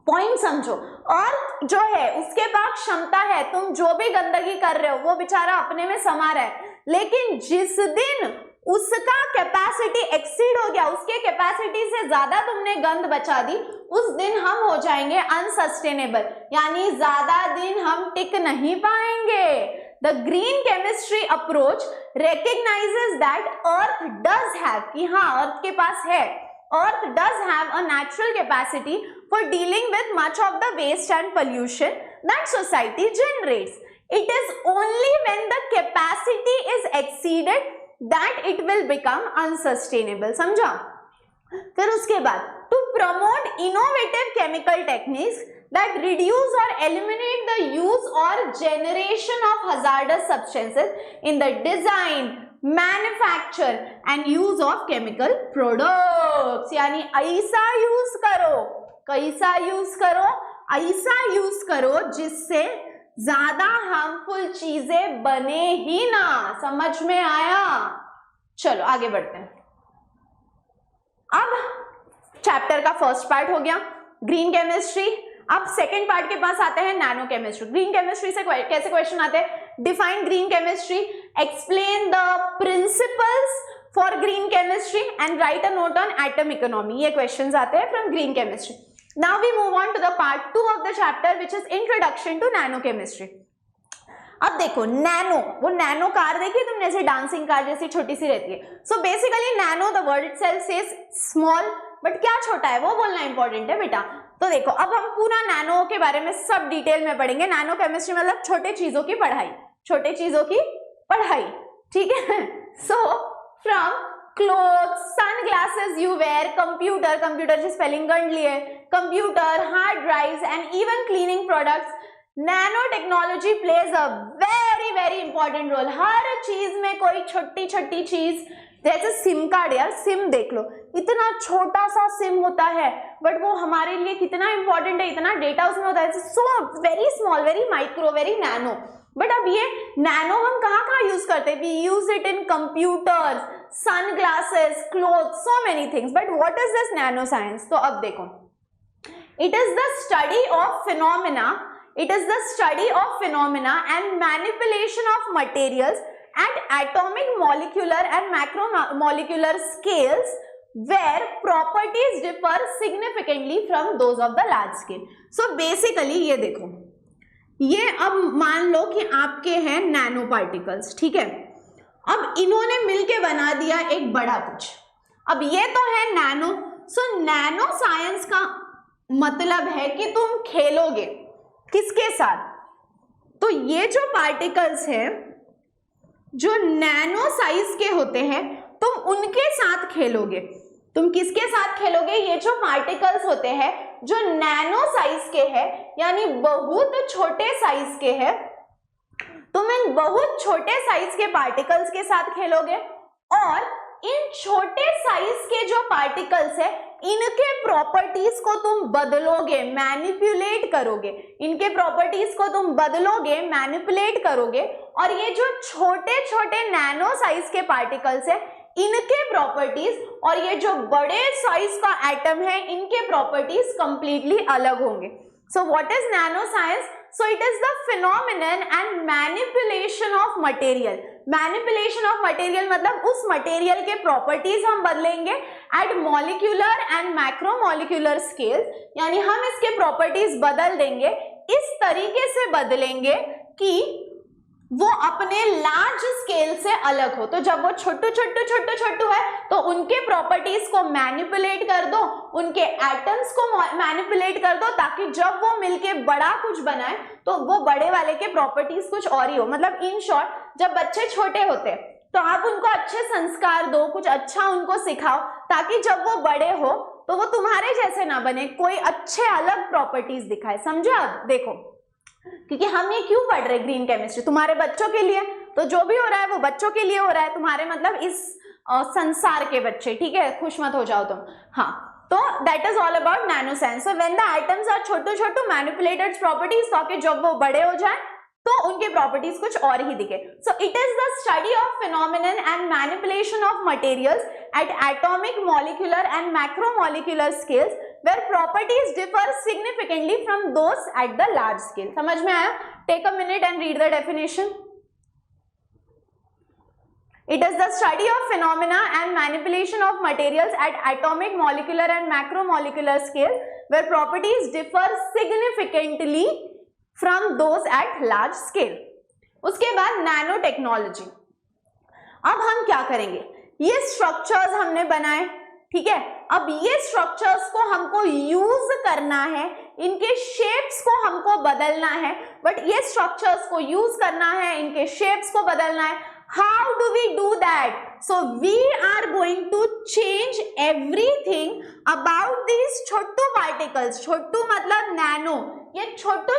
पॉइंट समझो, अर्थ जो है उसके पास क्षमता है, तुम जो भी गंदगी कर रहे हो वो बेचारा अपने में समा रहा है, लेकिन जिस दिन उसका कैपेसिटी एक्सीड हो गया, उसके कैपेसिटी से ज्यादा तुमने गंद बचा दी, उस दिन हम हो जाएंगे अनसस्टेनेबल, यानी ज्यादा दिन हम टिक नहीं पाएंगे। The green chemistry approach recognizes that Earth does have, कि हाँ अर्थ के पास है, Earth does have a natural capacity for dealing with much of the waste and pollution that society generates. It is only when the capacity is exceeded that it will become unsustainable. समझा? फिर उसके बाद to promote innovative chemical techniques that reduce or eliminate the use or generation of hazardous substances in the design, manufacture and use of chemical products. यानी ऐसा use करो, कैसा use करो, ऐसा यूज करो जिससे ज्यादा हार्मफुल चीजें बने ही ना। समझ में आया? चलो आगे बढ़ते हैं। अब चैप्टर का फर्स्ट पार्ट हो गया ग्रीन केमिस्ट्री। अब सेकेंड पार्ट के पास आते हैं नैनो केमिस्ट्री। ग्रीन केमिस्ट्री से कैसे क्वेश्चन आते हैं? Define green chemistry, explain the principles for green chemistry and write a note on atom economy. ये क्वेश्चंस आते हैं from green chemistry. Now we move on to the part 2 of the chapter which is introduction to nano chemistry. अब देखो nano, वो nano car देखिए तुमने, जैसे dancing car जैसी छोटी सी रहती है। So basically nano, the word itself says small, but क्या छोटा है वो बोलना इंपॉर्टेंट है बेटा। तो देखो अब हम पूरा नैनो के बारे में सब डिटेल में पढ़ेंगे। नैनो केमिस्ट्री मतलब छोटे चीजों की पढ़ाई, छोटे चीजों की पढ़ाई, ठीक है। So from clothes, sunglasses you wear, computer, computer की स्पेलिंग कर लिए, computer, hard drives and even cleaning products, nano technology plays a very very important role. हर चीज में कोई छोटी छोटी चीज, जैसे सिम कार्ड, यार सिम देख लो, इतना छोटा सा सिम होता है बट वो हमारे लिए कितना इंपॉर्टेंट है, इतना डेटा उसमें होता है, so very small, very micro, very nano. But अब ये नैनो हम कहाँ यूज करते हैं? We use it in computers, sunglasses, clothes, so many things. But what is this nano science? तो अब देखो, it is the study of phenomena, it is the study of phenomena and manipulation of materials at atomic, molecular and macromolecular scales where properties differ significantly from those of the large scale. So basically ये देखो, ये अब मान लो कि आपके हैं nano particles, ठीक है। अब इन्होंने मिलके बना दिया एक बड़ा कुछ। अब ये तो है नैनो। सो नैनो साइंस का मतलब है कि तुम खेलोगे किसके साथ? तो ये जो पार्टिकल्स हैं जो नैनो साइज के होते हैं, तुम उनके साथ खेलोगे। तुम किसके साथ खेलोगे? ये जो पार्टिकल्स होते हैं जो नैनो साइज के हैं, यानी बहुत छोटे साइज के हैं, तुम इन बहुत छोटे साइज के पार्टिकल्स के साथ खेलोगे और इन छोटे साइज के जो पार्टिकल्स है इनके प्रॉपर्टीज को तुम बदलोगे, मैनिपुलेट करोगे, इनके प्रॉपर्टीज को तुम बदलोगे, मैनिपुलेट करोगे और ये जो छोटे छोटे नैनो साइज के पार्टिकल्स है इनके प्रॉपर्टीज और ये जो बड़े साइज का एटम है इनके प्रॉपर्टीज कंप्लीटली अलग होंगे. So what is nano science? So it is the phenomenon and manipulation of material. Manipulation of material मतलब उस material के properties हम बदलेंगे at molecular and macromolecular scales, यानी हम इसके properties बदल देंगे, इस तरीके से बदलेंगे कि वो अपने लार्ज स्केल से अलग हो. तो जब वो छोटू है तो उनके प्रॉपर्टीज को मैनिपुलेट कर दो, उनके एटम्स को मैनिपुलेट कर दो ताकि जब वो मिलके बड़ा कुछ बनाए तो वो बड़े वाले के प्रॉपर्टीज कुछ और ही हो. मतलब इन शॉर्ट जब बच्चे छोटे होते हैं तो आप उनको अच्छे संस्कार दो, कुछ अच्छा उनको सिखाओ ताकि जब वो बड़े हो तो वो तुम्हारे जैसे ना बने, कोई अच्छे अलग प्रॉपर्टीज दिखाए. समझे आप? देखो, क्योंकि हम ये क्यों पढ़ रहे ग्रीन केमिस्ट्री? तुम्हारे बच्चों के लिए. तो जो भी हो रहा है वो बच्चों के लिए हो रहा है, तुम्हारे मतलब इस संसार के बच्चे. ठीक है, खुश मत हो जाओ तुम. हाँ, तो that is all about nano science. So when the atoms are छोटू मैनिपुलेटेड प्रॉपर्टीज, ताकि जब वो बड़े हो जाए तो उनके प्रॉपर्टीज कुछ और ही दिखे. So it is the study of phenomenon and manipulation of materials at atomic, molecular and macromolecular scales where properties differ significantly from those at the large scale. समझ में आया? Take a minute and read the definition. It is the study of phenomena and manipulation of materials at atomic, molecular and macromolecular scale where properties differ significantly from those at large scale. उसके बाद nano technology. अब हम क्या करेंगे? ये structures हमने बनाए, ठीक है. अब ये स्ट्रक्चर्स को हमको यूज करना है, इनके शेप्स को हमको बदलना है. बट ये स्ट्रक्चर्स को यूज करना है, इनके शेप्स को बदलना है. How do we do that? So we are going to change everything about these छोटू पार्टिकल्स. छोटू मतलब नैनो. ये छोटू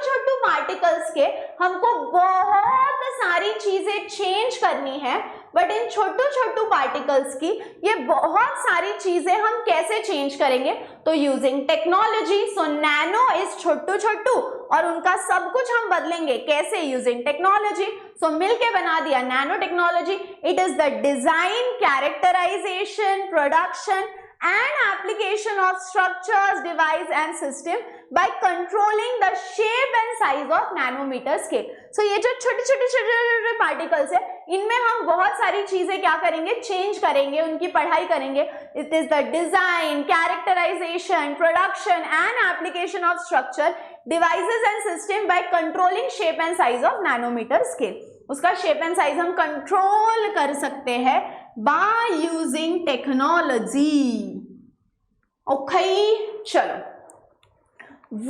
पार्टिकल्स के हमको बहुत सारी चीजें चेंज करनी है. बट इन छोटू पार्टिकल्स की ये बहुत सारी चीजें हम कैसे चेंज करेंगे? तो using technology. So nano is छोटू और उनका सब कुछ हम बदलेंगे कैसे? Using technology. सो मिलके बना दिया nano technology. It is the design, characterization, production and application of structures, device and system by controlling the shape and size of nanometer scale. So ये जो छोटे particles है इनमें हम बहुत सारी चीजें क्या करेंगे? चेंज करेंगे, उनकी पढ़ाई करेंगे. It is the design, characterization, production and application of structure, devices and system by controlling shape and size of nanometer scale. उसका शेप एंड साइज हम कंट्रोल कर सकते हैं बाय यूजिंग टेक्नोलॉजी. ओके, चलो.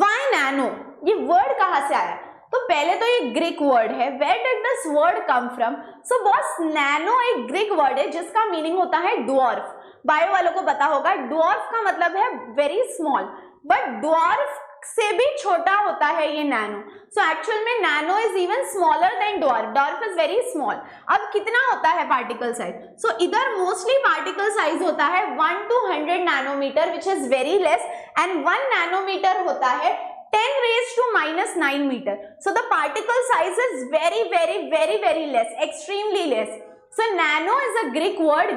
वाई नैनो, ये word कहां से आया? तो पहले तो ये ग्रीक वर्ड है. Where did this word come from? So boss, nano एक ग्रीक वर्ड है जिसका मीनिंग होता है ड्वार्फ. बायो वालों को पता होगा, ड्वार्फ का मतलब है वेरी स्मॉल. बट ड्वार्फ से भी छोटा होता है ये नैनो. सो एक्चुअल में nano is even smaller than dwarf. Dwarf is very small. अब कितना होता है पार्टिकल साइज? सो इधर मोस्टली पार्टिकल साइज होता है 1 to 100 nanometre, which is very less. And 1 nanometre होता है 10⁻⁹ metre. So the particle size is very very very very less, extremely less. So nano is a Greek word.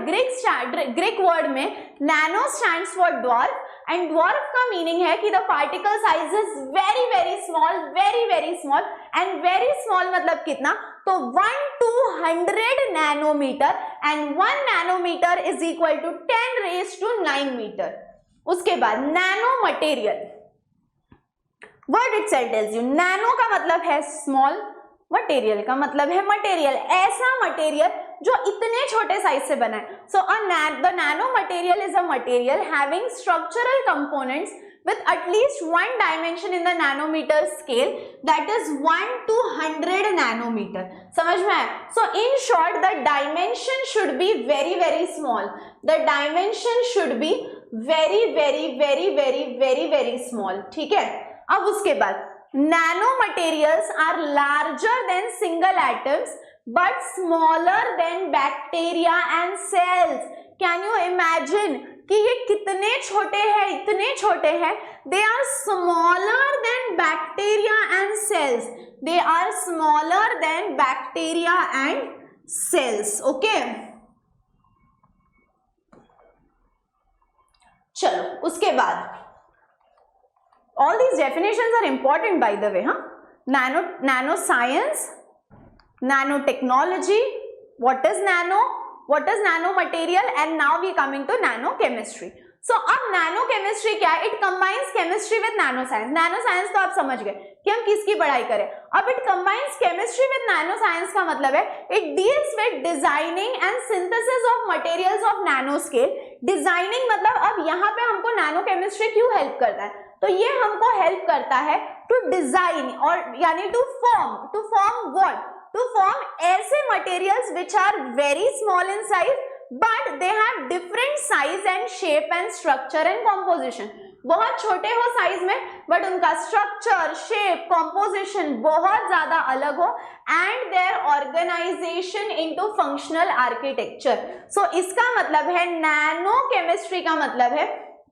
Greek word में nano stands for dwarf. And dwarf का meaning है कि the particle size is very very small, very very small. And very small मतलब कितना? तो 1 to 100 nanometre. And 1 nanometre is equal to 10⁹ meter. उसके बाद nano material. Word itself tells you. Nano का मतलब है स्मॉल, मटेरियल का मतलब है मटेरियल. ऐसा मटेरियल जो इतने छोटे साइज से बना है. So the nano material is a material having structural components with at least one dimension in the nanometer scale, that is 1 to 100 nanometer. समझ में आया? So in short, the dimension should be very very small. The dimension should be very very very very very very small. ठीक है. अब उसके बाद nano materials are larger than single atoms but smaller than bacteria and cells. Can you imagine कि ये कितने छोटे हैं, इतने छोटे हैं. They are smaller than bacteria and cells. They are smaller than bacteria and cells. Okay. चलो उसके बाद all these definitions are important by the way. Nano science, nanotechnology, what is nano, what is nano material, and now we coming to nano chemistry. So अब nano chemistry क्या है? It combines chemistry with nano science. Nano science तो आप समझ गए कि हम किसकी पढ़ाई करें. अब it combines chemistry with nano science का मतलब है it deals with designing and synthesis of materials of nano scale. Designing मतलब अब यहाँ पे हमको nano chemistry क्यों help करता है? तो ये हमको help करता है to design और यानी to form what? To form ऐसे materials which are very small in size but they have different size and shape and structure and composition. बहुत छोटे हो साइज में बट उनका स्ट्रक्चर, शेप, कॉम्पोजिशन बहुत ज्यादा अलग हो and their organisation into functional architecture. So इसका मतलब है नैनो केमिस्ट्री का मतलब है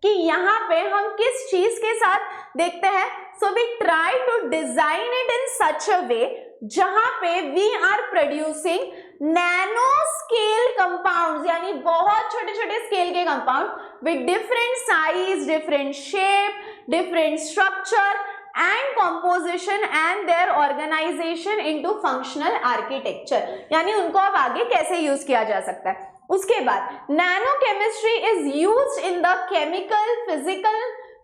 कि यहाँ पे हम किस चीज के साथ देखते हैं. So we try to design it in such a way जहां पे we are producing nano scale compounds यानी बहुत छोटे छोटे स्केल के compound with different size, different shape, different structure and composition and their organisation into functional architecture. यानी उनको अब आगे कैसे यूज किया जा सकता है. उसके बाद nano chemistry is used in the chemical, physical,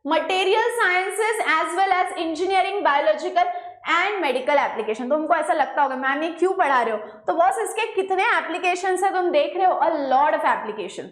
material sciences as well as engineering, biological and medical application. तो उनको ऐसा लगता होगा मैम ये क्यों पढ़ा रहे हो, तो बॉस इसके कितने एप्लीकेशन है तुम देख रहे हो, अ लॉट ऑफ एप्लीकेशन.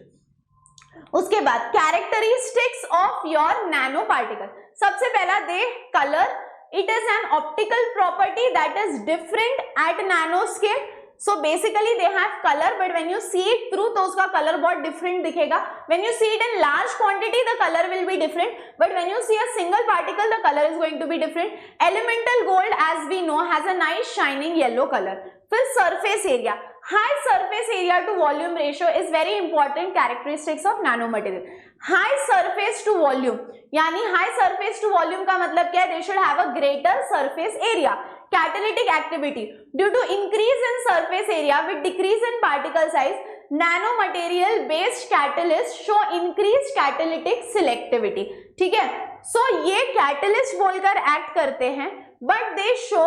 उसके बाद characteristics of your nano particle. सबसे पहला the colour. It is an optical property that is different at nano scale. So basically they have color but when you see it through तो उसका color बहुत different दिखेगा. When you see it in large quantity the color will be different but when you see a single particle the color is going to be different. Elemental gold as we know has a nice shining yellow color. फिर surface area. High surface area to volume ratio is very important characteristics of nanomaterial. High surface to volume यानी high surface to volume का मतलब क्या है? They should have a greater surface area. Catalytic activity due to increase in surface area with decrease in particle size, nanomaterial based catalysts show increased catalytic selectivity. ठीक है. So ये catalyst बोलकर act करते हैं but they show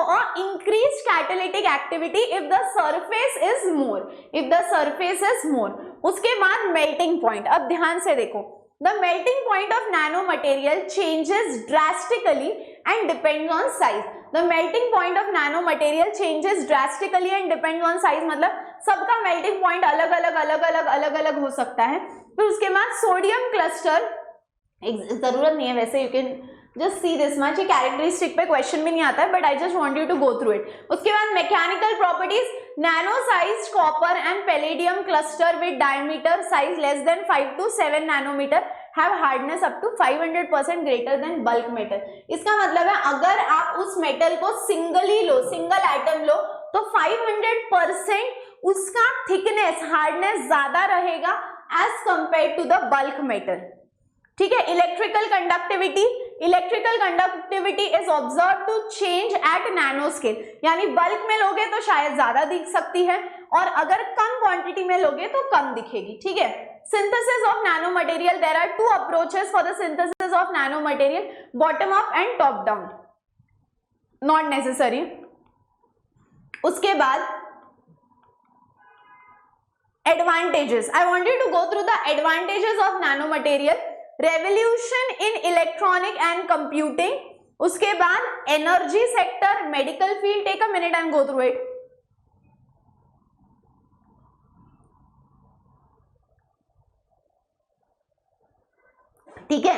a increased catalytic activity if the surface is more. उसके बाद melting point. अब ध्यान से देखो. The melting point of nanomaterial changes drastically and depends on size. The melting point of nanomaterial changes drastically and depends on size. मतलब सबका melting point अलग-अलग हो सकता है. फिर उसके बाद सोडियम क्लस्टर, जरूरत नहीं है वैसे, you can just see this much. ये कैरेक्टरिस्टिक पे क्वेश्चन भी नहीं आता है but I just want you to go through it. उसके बाद mechanical properties. Nano size copper and palladium cluster with diameter size less than 5 to 7 nanometer have hardness up to 500% greater than bulk metal. इसका मतलब है अगर आप उस metal को singly लो, सिंगल एटम लो तो 500% उसका थिकनेस, हार्डनेस ज्यादा रहेगा as compare to the bulk metal. ठीक है. Electrical conductivity is observe to change at nano scale. यानी बल्क में लोगे तो शायद ज्यादा दिख सकती है और अगर कम क्वांटिटी में लोगे तो कम दिखेगी. ठीक है. Synthesis of nano material. There are 2 approaches for the synthesis of nano material, bottom up and top down. Not necessary. उसके बाद advantages. I want you to go through the advantages of nano material. Revolution in electronic and computing. उसके बाद energy sector, medical field. Take a minute and go through it. ठीक है.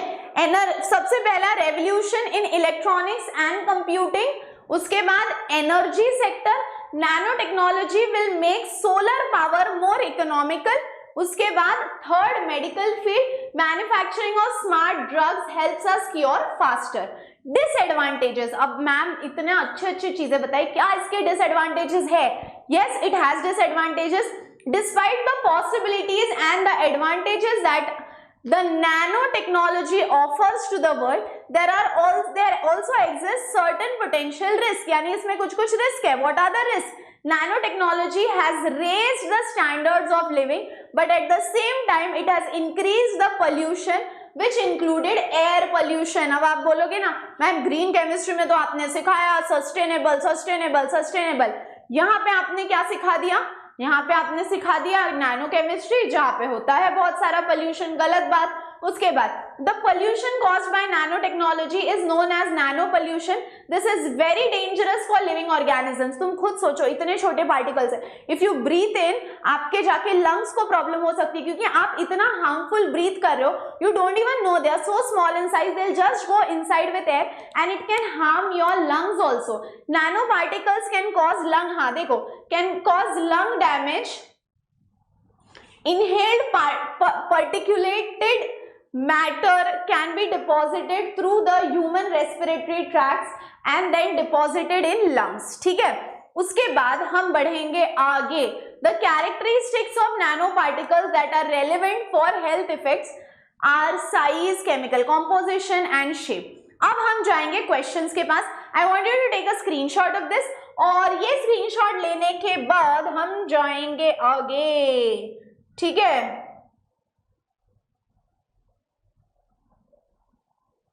सबसे पहला revolution in electronics and computing. उसके बाद energy sector. Nano technology will make solar power more economical. उसके बाद third medical field, manufacturing of smart drugs helps us cure faster. Disadvantages, अब ma'am इतने अच्छे चीजें बताई, क्या इसके डिसएडवांटेजेस है? Yes, it has disadvantages. Despite the possibilities and the advantages that the nanotechnology offers to the world, there also exist certain potential risk, यानी इसमें कुछ risk है। What are the risks? Nanotechnology has raised the standards of living, but at the same time it has increased the pollution which included air pollution। अब आप बोलोगे ना ma'am green chemistry में तो आपने सिखाया सस्टेनेबल सस्टेनेबल सस्टेनेबल, यहाँ पे आपने क्या सिखा दिया? यहाँ पे आपने सिखा दिया नैनो केमिस्ट्री जहाँ पे होता है बहुत सारा पोल्यूशन, गलत बात। उसके बाद the pollution caused by nano technology is known as nano pollution, this is very dangerous for living organisms. तुम खुद सोचो इतने छोटे पार्टिकल्स है, इफ यू ब्रीथ इन आपके जाके लंग्स को प्रॉब्लम हो सकती है, क्योंकि आप इतना हार्मफुल ब्रीथ कर रहे हो, you don't even know, they are so small in size, they will just go inside with air and it can harm your lungs also. Nano particles can cause lung, हाँ देखो, can cause lung damage, inhaled particulated matter can be deposited through the human respiratory tracts and then deposited in lungs। ठीक है, उसके बाद हम बढ़ेंगे आगे। The characteristics of nanoparticles that are relevant for health effects are size, chemical composition and shape। अब हम जाएंगे क्वेश्चंस के पास। I want you to take a screenshot of this, और ये स्क्रीनशॉट लेने के बाद हम जाएंगे आगे। ठीक है,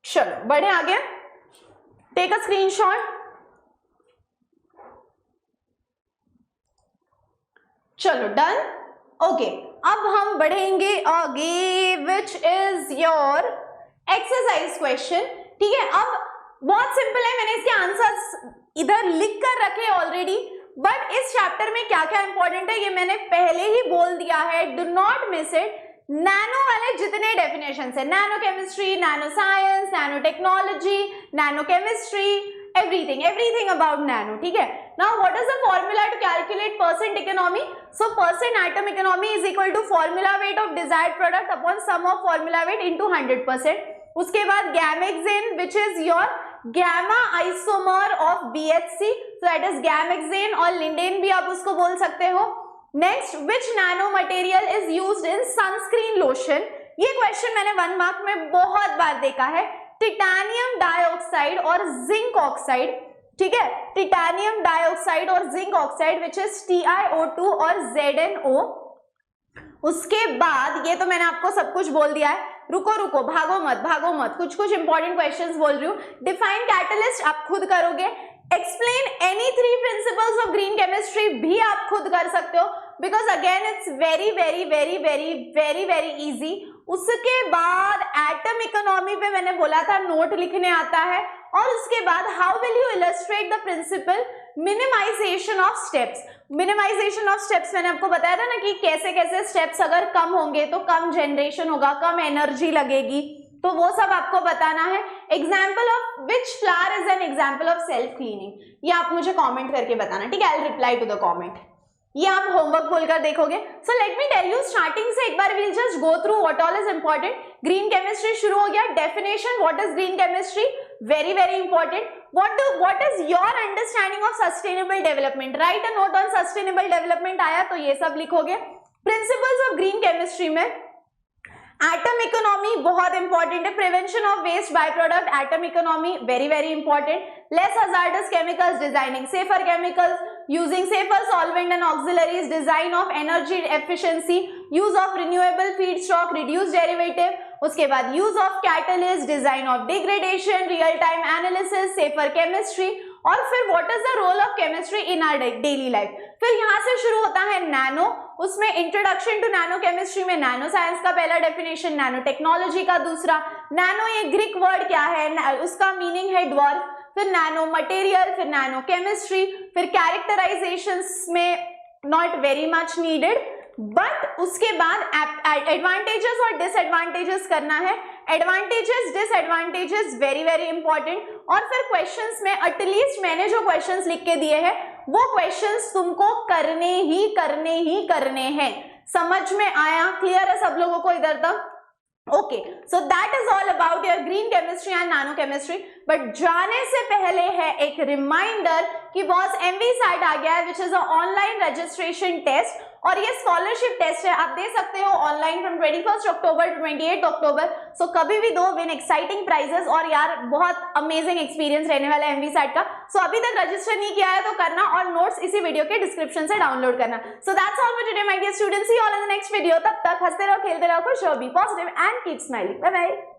चलो बढ़े आगे। Take a screenshot. चलो डन, ओके। अब हम बढ़ेंगे आगे, which is your exercise question. ठीक है, अब बहुत सिंपल है, मैंने इसके आंसर्स इधर लिख कर रखे ऑलरेडी, बट इस चैप्टर में क्या क्या इंपॉर्टेंट है ये मैंने पहले ही बोल दिया है, do not miss it. Nano वाले जितने डेफिनेशन है, nano chemistry, nano science, nano technology, nano chemistry, everything about nano. ठीक है, now what is the formula to calculate percent economy? So percent atom economy is equal to formula weight of desired product upon sum of formula weight into 100%। उसके बाद Gammexane which is your gamma isomer of BHC, so that is Gammexane, और lindane भी आप उसको बोल सकते हो। Next, which nano material is used in sunscreen lotion? ये क्वेश्चन मैंने 1 मार्क में बहुत बार देखा है। टिटेनियम डाइऑक्साइड और जिंक ऑक्साइड। ठीक है, टिटेनियम डाइऑक्साइड और zinc oxide which is TiO2 और ZnO। उसके बाद ये तो मैंने आपको सब कुछ बोल दिया है, रुको भागो मत, कुछ इंपॉर्टेंट क्वेश्चंस बोल रही हूँ। डिफाइन कैटलिस्ट आप खुद करोगे। Explain any 3 principles of green chemistry भी आप खुद कर सकते हो, because again it's very very very very very very easy. उसके बाद एटम इकोनॉमी पे मैंने बोला था नोट लिखने आता है, और उसके बाद how will you illustrate the principle minimization of steps. मिनिमाइजेशन ऑफ स्टेप्स मैंने आपको बताया था ना कि कैसे कैसे स्टेप्स अगर कम होंगे तो कम जनरेशन होगा, कम एनर्जी लगेगी, तो वो सब आपको बताना है। Example of which flower is an example of self cleaning, ये आप मुझे कॉमेंट करके बताना। ठीक है, I will reply to the comment. ये आप होमवर्क बोलकर देखोगे। So let me tell you, starting से एक बार we'll just go through what all is important. Green chemistry शुरू हो गया। Definition, what is green chemistry, very very important. what is your understanding of sustainable development? Write a note on sustainable development आया तो ये सब लिखोगे। Principles of green chemistry में atom economy बहुत इंपॉर्टेंट है। Prevention of waste by product, atom economy very very important. Less hazardous chemicals, designing safer chemicals, using safer solvent and auxiliaries, design of energy efficiency, use of renewable feed stock, reduce derivative. उसके बाद use of catalyst, design of degradation, real time analysis, safer chemistry, और फिर what is the role of chemistry in our daily life. फिर यहाँ से शुरू होता है नैनो, उसमें इंट्रोडक्शन टू नैनो केमिस्ट्री में नैनो साइंस का पहला डेफिनेशन, नैनो टेक्नोलॉजी का दूसरा। नैनो ये ग्रीक वर्ड क्या है, उसका मीनिंग है ड्वार्फ। फिर नैनो मटेरियल, फिर नैनो केमिस्ट्री, फिर कैरेक्टराइजेशंस में not very much needed, but उसके बाद एडवांटेजेस और डिसएडवांटेजेस करना है। Advantages disadvantages very very important. और फिर क्वेश्चंस में एटलीस्ट मैंने जो क्वेश्चंस लिख के दिए हैं वो क्वेश्चंस तुमको करने ही करने हैं। समझ में आया? क्लियर है सब लोगों को इधर तक? Okay, so that is all about your green chemistry and nano chemistry. But जाने से पहले है एक रिमाइंडर कि बॉस MVSAT आ गया है, which is a online registration test, और ये स्कॉलरशिप टेस्ट है। आप दे सकते हो online from 21 October to 28 October. So कभी भी दो, विन एक्साइटिंग प्राइजेस, और यार बहुत अमेजिंग एक्सपीरियंस रहने वाला है MVSAT का। सो अभी तक रजिस्टर नहीं किया है तो करना, और नोट्स इसी वीडियो के डिस्क्रिप्शन से डाउनलोड करना। So that's all for today my dear students, see you all in the next video. तब तक हंसते रहो, खेलते रहो, खुश रहो, be positive and keep smiling. Bye bye.